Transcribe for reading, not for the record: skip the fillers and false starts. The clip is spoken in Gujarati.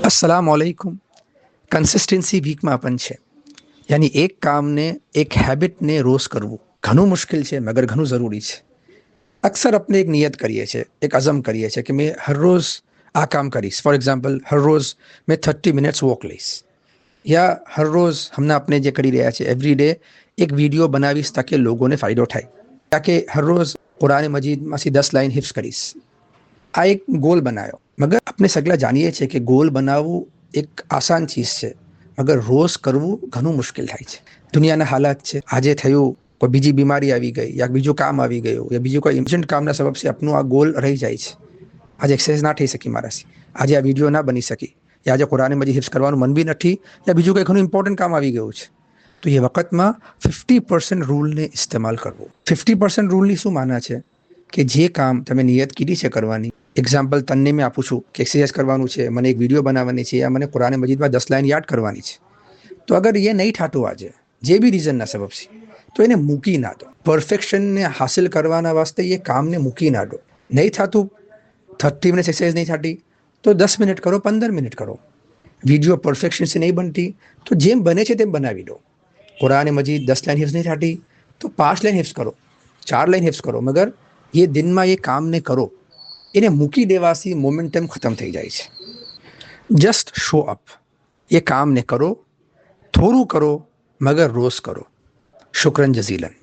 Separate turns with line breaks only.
अस्सलामुअलैकुम। કન્સિસ્ટન્સી વીકમાં પણ છે, યાની એક કામને, એક હેબિટને રોજ કરવું ઘણું મુશ્કેલ છે, મગર ઘણું જરૂરી છે. અક્સર આપણે એક નિયત કરીએ છીએ, એક અઝમ કરીએ છીએ કે મેં હર રોજ આ કામ કરીશ. ફોર એક્ઝામ્પલ, હર રોજ મેં 30 મિનિટ્સ વોક લઈશ, યા હર રોજ હમણાં આપણે જે કરી રહ્યા છીએ એવરી ડે એક વિડીયો બનાવીશ તાકે લોકોને ફાયદો થાય, તાકે હર રોજ કુરાન મજીદમાંથી 10 લાઈન હિફ્ઝ કરીશ. આ એક ગોલ બનાવ્યો, મગર આપણે સગલા જાણીએ છીએ કે ગોલ બનાવવું એક આસાન ચીજ છે, મગર રોજ કરવું ઘણું મુશ્કેલ થાય છે. દુનિયાના હાલાત છે, આજે થયું કોઈ બીજી બીમારી આવી ગઈ, યા બીજું કામ આવી ગયું, યા બીજું કોઈ ઇમર્જન્ટ કામના સબબથી આપણું આ ગોલ રહી જાય છે. આજે એક્સરસાઇઝ ના થઈ શકી મારાથી, આજે આ વિડીયો ના બની શકી, યા આજે કુરાન મજીદ હિફ્ઝ કરવાનું મન બી નથી, યા બીજું કંઈ ઘણું ઇમ્પોર્ટન્ટ કામ આવી ગયું છે. તો એ વખતમાં 50% રૂલને ઇસ્તેમાલ કરવો. 50% રૂલની શું માના છે કે જે કામ તમે નિયત કીધી છે કરવાની, એક્ઝામ્પલ તને મેં આપું છું કે એક્સરસાઇઝ કરવાનું છે, મને એક વિડીયો બનાવવાની છે, યા મને કુરાન મજીદમાં 10 લાઈન યાદ કરવાની છે, તો અગર એ નહીં થતું આજે જે બી રીઝનના સબબથી, તો એને મૂકી ના દો. પરફેક્શનને હાસિલ કરવાના વાસ્તે એ કામને મૂકી ના દો. નહીં થતું, 30 મિનિટ એક્સરસાઇઝ નહીં થતી, તો 10 મિનિટ કરો, 15 મિનિટ કરો. વિડીયો પરફેક્શનથી નહીં બનતી, તો જેમ બને છે તેમ બનાવી દો. કુરાન મજીદ 10 લાઈન હિફ્ઝ નહીં થતી, તો 5 લાઈન હિફ્ઝ કરો, 4 લાઈન હિફ્ઝ કરો, મગર એ દિનમાં એ કામને કરો. એને મૂકી દેવાથી મોમેન્ટમ ખતમ થઈ જાય છે. જસ્ટ શો અપ, એ કામને કરો, થોડું કરો, મગર રોજ કરો. શુક્રન જઝીલન.